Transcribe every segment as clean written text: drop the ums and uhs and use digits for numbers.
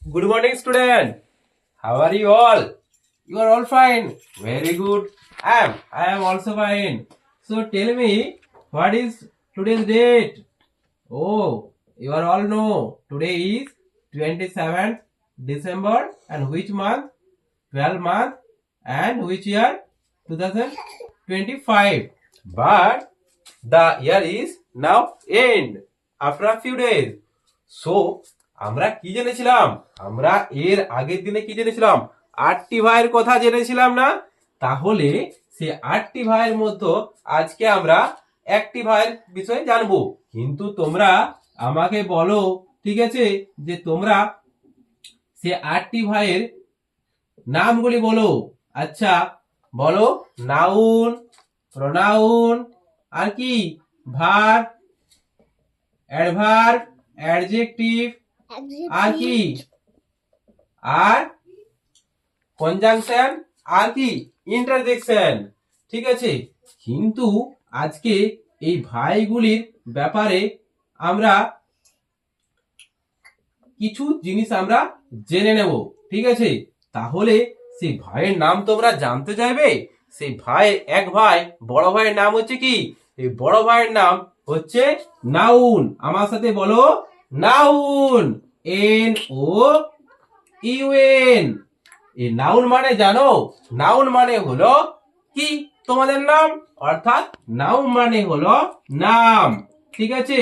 Good morning, student. How are you all? You are all fine. Very good. I am also fine. So tell me, what is today's date? Oh, you are all know. Today is 27th December and which month? 12 month and which year? 2025. But the year is now end after a few days. So আমরা কি জেনেছিলাম? আমরা এর আগের দিনে কি জেনেছিলাম? 8টি ভাইয়ের কথা জেনেছিলাম না? তাহলে সে 8টি ভাইয়ের মধ্যে আজকে আমরা একটি ভাইয়ের বিষয়ে জানবো। কিন্তু তোমরা আমাকে বলো, ঠিক আছে, যে তোমরা সে 8টি ভাইয়ের নামগুলি বলো। আচ্ছা বলো, নাউন, প্রোনাউন, আর কি, ভার্ব, অ্যাডভার্ব, অ্যাডজেক্টিভ, আর কি, আর কনজাংশন, আর কি, ইন্টারজেকশন। ঠিক আছে, কিন্তু আজকে এই ভাইগুলির ব্যাপারে আমরা কিছু জিনিস আমরা জেনে নেব। ঠিক আছে, তাহলে সেই ভাইয়ের নাম তোমরা জানতে চাইবে। সেই ভাই, এক ভাই, বড় ভাইয়ের নাম হচ্ছে কি? এই বড় ভাইয়ের নাম হচ্ছে নাউন। আমার সাথে বলো, নাউন। NOUN। এই নাউন মানে জানো? নাউন মানে হলো কি তোমাদের নাম, অর্থাৎ নাউন মানে হলো নাম। ঠিক আছে,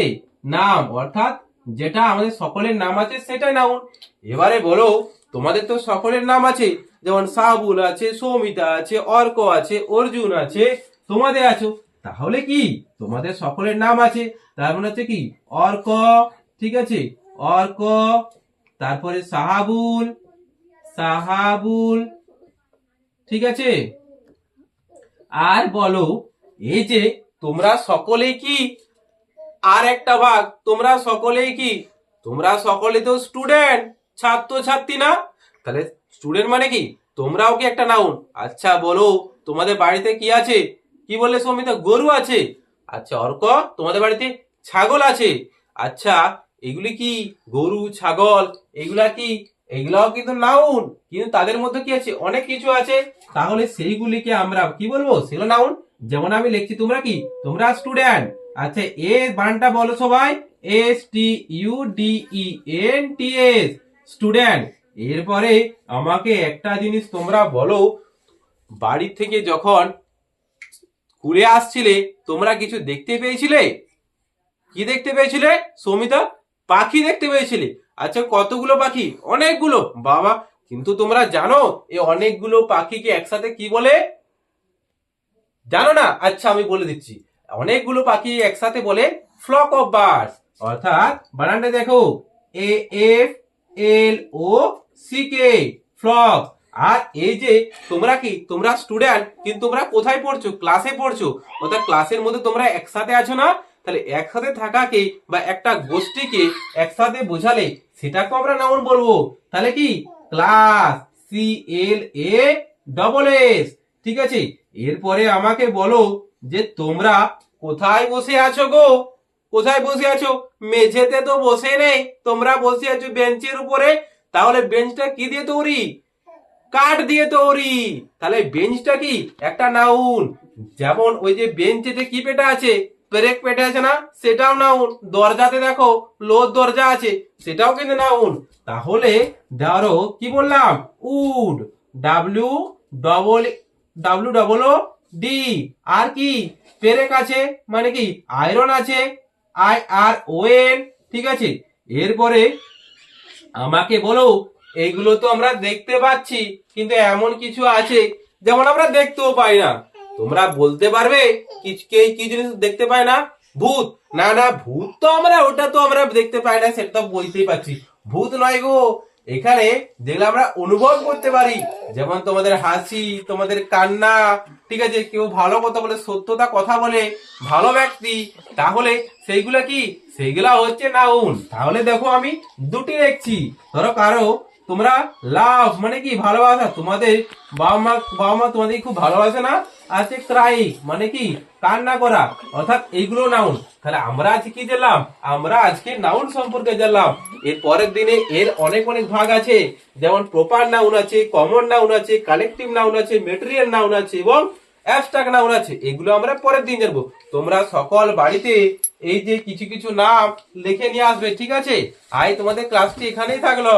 নাম অর্থাৎ যেটা আমাদের সকলের নাম আছে সেটাই নাউন। এবারে বলো, তোমাদের তো সকলের নাম আছে, যেমন সাবুল আছে, সৌমিতা আছে, অর্ক আছে, অর্জুন আছে, তোমাদের আছো। তাহলে কি তোমাদের সকলের নাম আছে, তার মানে হচ্ছে কি অর্ক। ঠিক আছে, অর্ক, তারপরে সাহাবুল, সাহাবুল। ঠিক আছে, আর বলো, এই যে তোমরা সকলেই কি, আর একটা ভাগ, তোমরা সকলেই কি, তোমরা সকলে তো স্টুডেন্ট, ছাত্র ছাত্রী না? তাহলে স্টুডেন্ট মানে কি তোমরাও কি একটা নাউন। আচ্ছা বলো, তোমাদের বাড়িতে কি আছে? কি বললে সৌমিতা? গরু আছে। আচ্ছা অর্ক, তোমাদের বাড়িতে ছাগল আছে। আচ্ছা এগুলি কি, গরু, ছাগল, এগুলা কি, এগুলাও কিন্তু নাউন, কিন্তু তাদের মধ্যে কি আছে, অনেক কিছু আছে। তাহলে সেইগুলিকে আমরা কি বলবো? সেগুলো নাউন। যেমন আমি লিখছি, তোমরা কি, তোমরা স্টুডেন্ট। আচ্ছা এ বানটা বলো সবাই, STUDENTS, স্টুডেন্ট। এরপরে আমাকে একটা জিনিস তোমরা বলো, বাড়ি থেকে যখন স্কুলে আসছিলে তোমরা কিছু দেখতে পেয়েছিলে? কি দেখতে পেয়েছিলে সৌমিতা? পাখি দেখতে পেয়েছিলে। আচ্ছা কতগুলো পাখি? অনেকগুলো। বাবা, কিন্তু তোমরা জানো এই অনেকগুলো পাখিকে একসাথে কি বলে? জানো না? আচ্ছা আমি বলে দিচ্ছি, অনেকগুলো পাখি একসাথে বলে ফ্লক অফ বার্ডস। অর্থাৎ বানানটা দেখো, AFLOCK, ফ্লক। আর এই যে তোমরা কি, তোমরা স্টুডেন্ট, কিন্তু তোমরা কোথায় পড়ছো? ক্লাসে পড়ছো। অর্থাৎ ক্লাসের মধ্যে তোমরা একসাথে আছো না? তাহলে একসাথে থাকাকে বা একটা গোষ্ঠীকে একসাথে বোঝালে সেটাকে আমরা নাউন বলবো। তাহলে কি, ক্লাস, CLASS। ঠিক আছে, এরপরে আমাকে বলো যে তোমরা কোথায় বসে আছো গো? কোথায় বসে আছো? মেঝেতে তো বসে নেই, তোমরা বসে আছো বেঞ্চের উপরে। তাহলে বেঞ্চটা কি দিয়ে তৈরি? কাঠ দিয়ে তৈরি। তাহলে বেঞ্চটা কি একটা নাউন। যেমন ওই যে বেঞ্চেতে কি পেটা আছে? পেরেক পেটে আছে না? সেটাও নাউন। দরজাতে দেখো লোর দরজা আছে, সেটাও কিন্তু নাউন। তাহলে ধরো কি বললাম? Would, WWOD। আর কি, পেরেক আছে মানে কি, আয়রন আছে, IRON। ঠিক আছে, এরপরে আমাকে বলো, এইগুলো তো আমরা দেখতে পাচ্ছি, কিন্তু এমন কিছু আছে যেমন আমরা দেখতেও পাই না। তোমরা বলতে পারবে কি জিনিস দেখতে পাই না? ভূত। না না, ভূত তো আমরা, ওটা তো আমরা দেখতে পাই না, সেটা তো বলতেই পারছি। ভূত নয় গো, এখানে যেগুলো আমরা অনুভব করতে পারি, যেমন তোমাদের হাসি, তোমাদের কান্না। ঠিক আছে, কেউ ভালো কথা বলে, সত্যতা কথা বলে, ভালো ব্যক্তি, তাহলে সেইগুলা কি, সেইগুলা হচ্ছে নাউন। তাহলে দেখো আমি দুটি লিখছি। ধরো কারো তোমরা লাভ মানে কি ভালোবাসা, তোমাদের বাবা মা তোমাদের খুব ভালোবাসে না। আছে ক্রাই মানে কি কান্না করা, অর্থাৎ এইগুলো নাউন। তাহলে আমরা আজকে কি জানলাম, আমরা আজকে নাউন সম্পর্কে জানলাম। এর পরের দিনে এর অনেক অনেক ভাগ আছে, যেমন প্রপার নাউন আছে, কমন নাউন আছে, কালেকটিভ নাউন আছে, মেটেরিয়াল নাউন আছে এবং অ্যাবস্ট্রাক্ট নাউন আছে। এগুলো আমরা পরের দিন জানবো। তোমরা সকল বাড়িতে এই যে কিছু কিছু নাম লিখে নিয়ে আসবে, ঠিক আছে? আজ তোমাদের ক্লাসটি এখানেই থাকলো।